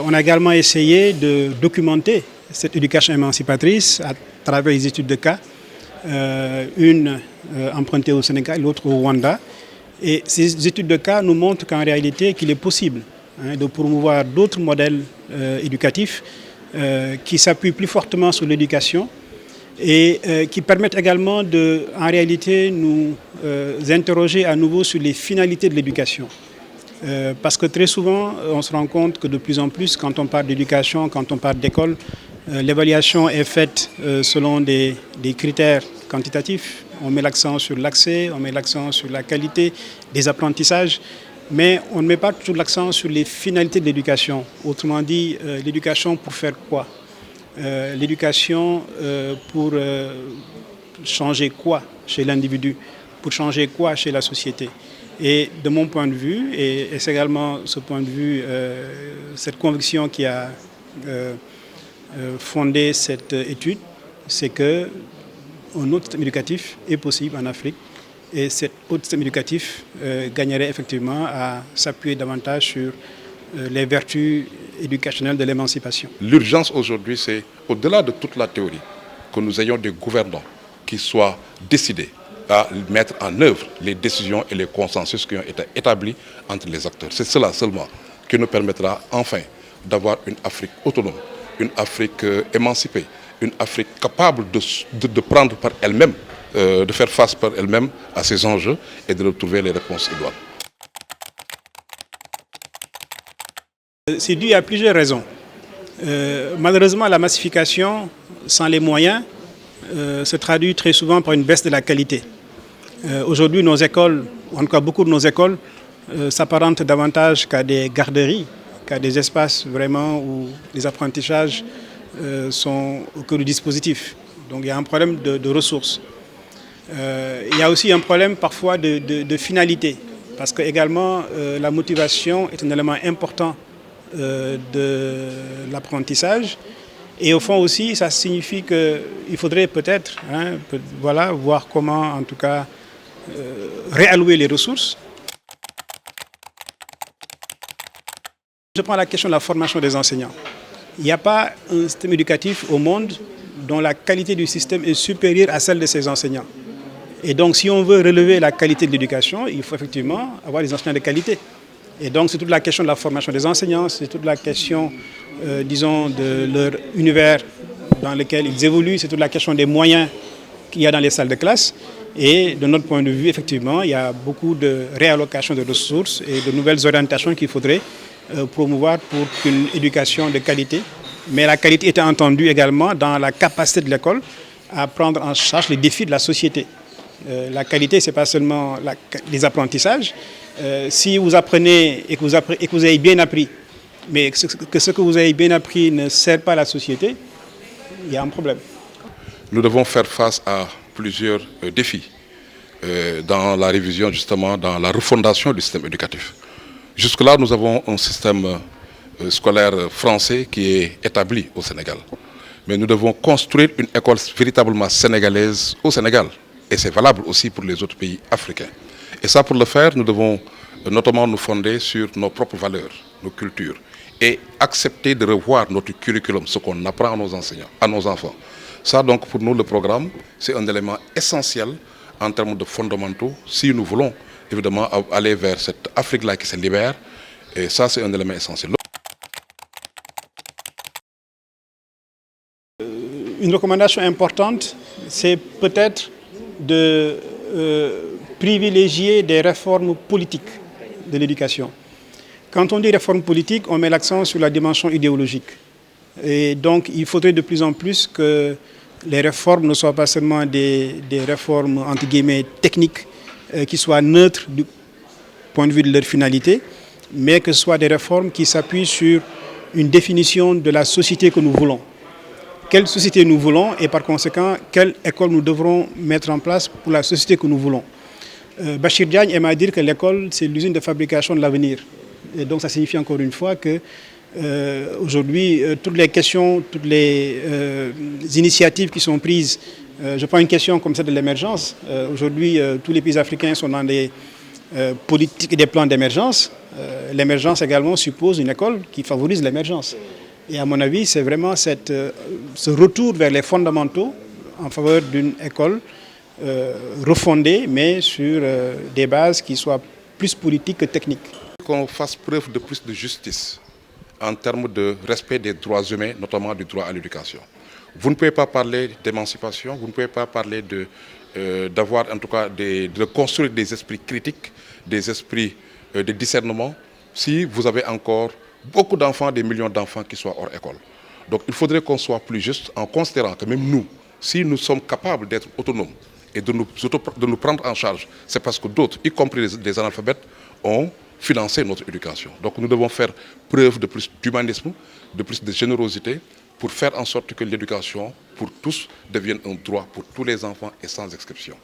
On a également essayé de documenter cette éducation émancipatrice à travers les études de cas, une empruntée au Sénégal, l'autre au Rwanda. Et ces études de cas nous montrent qu'en réalité, qu'il est possible de promouvoir d'autres modèles éducatifs qui s'appuient plus fortement sur l'éducation et qui permettent également de, en réalité, nous interroger à nouveau sur les finalités de l'éducation. Parce que très souvent, on se rend compte que de plus en plus, quand on parle d'éducation, quand on parle d'école, l'évaluation est faite selon des critères quantitatifs. On met l'accent sur l'accès, on met l'accent sur la qualité des apprentissages, mais on ne met pas toujours l'accent sur les finalités de l'éducation. Autrement dit, l'éducation pour faire quoi? L'éducation pour changer quoi chez l'individu? Pour changer quoi chez la société? Et de mon point de vue, et c'est également ce point de vue, cette conviction qui a fondé cette étude, c'est qu'un autre système éducatif est possible en Afrique et cet autre système éducatif gagnerait effectivement à s'appuyer davantage sur les vertus éducationnelles de l'émancipation. L'urgence aujourd'hui, c'est au-delà de toute la théorie, que nous ayons des gouvernants qui soient décidés à mettre en œuvre les décisions et les consensus qui ont été établis entre les acteurs. C'est cela seulement qui nous permettra enfin d'avoir une Afrique autonome, une Afrique émancipée, une Afrique capable de prendre par elle-même, de faire face par elle-même à ces enjeux et de retrouver les réponses idoines. C'est dû à plusieurs raisons. Malheureusement, la massification sans les moyens se traduit très souvent par une baisse de la qualité. Aujourd'hui, nos écoles, en tout cas beaucoup de nos écoles, s'apparentent davantage qu'à des garderies, qu'à des espaces vraiment où les apprentissages sont au cœur du dispositif. Donc il y a un problème de ressources. Il y a aussi un problème parfois de finalité, parce que également la motivation est un élément important de l'apprentissage. Et au fond aussi, ça signifie qu'il faudrait peut-être voir comment en tout cas réallouer les ressources. Je prends la question de la formation des enseignants. Il n'y a pas un système éducatif au monde dont la qualité du système est supérieure à celle de ses enseignants. Et donc si on veut relever la qualité de l'éducation, il faut effectivement avoir des enseignants de qualité. Et donc c'est toute la question de la formation des enseignants, c'est toute la question, disons, de leur univers dans lequel ils évoluent, c'est toute la question des moyens qu'il y a dans les salles de classe. Et de notre point de vue, effectivement, il y a beaucoup de réallocation de ressources et de nouvelles orientations qu'il faudrait promouvoir pour une éducation de qualité. Mais la qualité était entendue également dans la capacité de l'école à prendre en charge les défis de la société. La qualité, ce n'est pas seulement les apprentissages. Si vous apprenez et que vous avez bien appris, mais que ce que vous avez bien appris ne sert pas à la société, il y a un problème. Nous devons faire face à plusieurs défis dans la révision, justement, dans la refondation du système éducatif. Jusque-là, nous avons un système scolaire français qui est établi au Sénégal. Mais nous devons construire une école véritablement sénégalaise au Sénégal. Et c'est valable aussi pour les autres pays africains. Et ça, pour le faire, nous devons notamment nous fonder sur nos propres valeurs, nos cultures, et accepter de revoir notre curriculum, ce qu'on apprend à nos enseignants, à nos enfants. Ça, donc, pour nous, le programme, c'est un élément essentiel en termes de fondamentaux, si nous voulons, évidemment, aller vers cette Afrique-là qui se libère. Et ça, c'est un élément essentiel. Une recommandation importante, c'est peut-être de privilégier des réformes politiques de l'éducation. Quand on dit réforme politique, on met l'accent sur la dimension idéologique. Et donc, il faudrait de plus en plus que les réformes ne soient pas seulement des réformes, entre guillemets, techniques, qui soient neutres du point de vue de leur finalité, mais que ce soit des réformes qui s'appuient sur une définition de la société que nous voulons. Quelle société nous voulons et par conséquent, quelle école nous devrons mettre en place pour la société que nous voulons. Bachir Diagne aime à dire que l'école, c'est l'usine de fabrication de l'avenir. Et donc ça signifie encore une fois que aujourd'hui, toutes les questions, toutes les initiatives qui sont prises, je prends une question comme celle de l'émergence. Aujourd'hui, tous les pays africains sont dans des politiques et des plans d'émergence. l'émergence également suppose une école qui favorise l'émergence. Et à mon avis, c'est vraiment ce retour vers les fondamentaux en faveur d'une école refondée, mais sur des bases qui soient plus politiques que techniques. Qu'on fasse preuve de plus de justice en termes de respect des droits humains, notamment du droit à l'éducation. Vous ne pouvez pas parler d'émancipation, vous ne pouvez pas parler d'avoir en tout cas de construire des esprits critiques, des esprits de discernement, si vous avez encore beaucoup d'enfants, des millions d'enfants qui soient hors école. Donc il faudrait qu'on soit plus juste en considérant que même nous, si nous sommes capables d'être autonomes et de nous prendre en charge, c'est parce que d'autres, y compris les analphabètes, ont financé notre éducation. Donc nous devons faire preuve de plus d'humanisme, de plus de générosité, pour faire en sorte que l'éducation pour tous devienne un droit pour tous les enfants et sans exception.